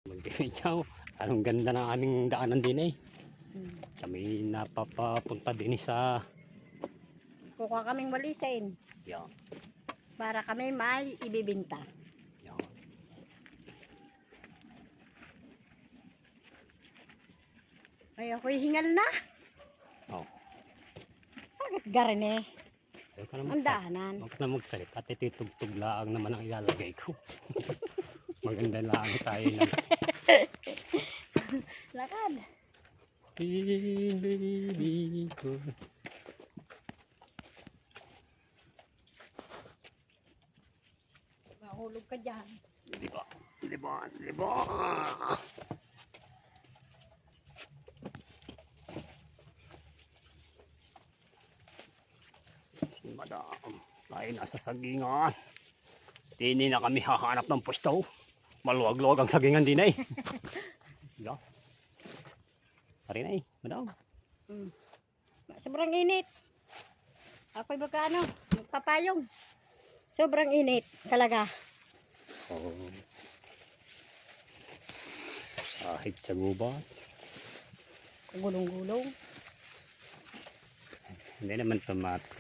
Magdinichaw. Anong ganda ng aming daanan din eh. Kami napapapunta din sa Kukuha kaming walisin yan. para kami may ibibinta. Yan. Ay, ako'y hingal na. Oh. Bakit garin eh? Huwag ka na Ang magsalita. daanan. Huwag ka na magsalita. At itutugtog laang naman ang ilalagay ko. Maganda lang tayo na. Lakad. Baby ko. Mahulog ka dyan. Liba. Liba. Liba. Si Madam. Tayo nasa sagingan. Dini na kami hahanap ng pwesto. Maluwag-luwag ang sagingan din eh. Yeah. Pari na eh, Madam. Sobrang init. Ako'y baka ano, magpapayong. Sobrang init talaga. Oh. Kahit sa gubat. Gulong-gulong. Hindi naman tomato.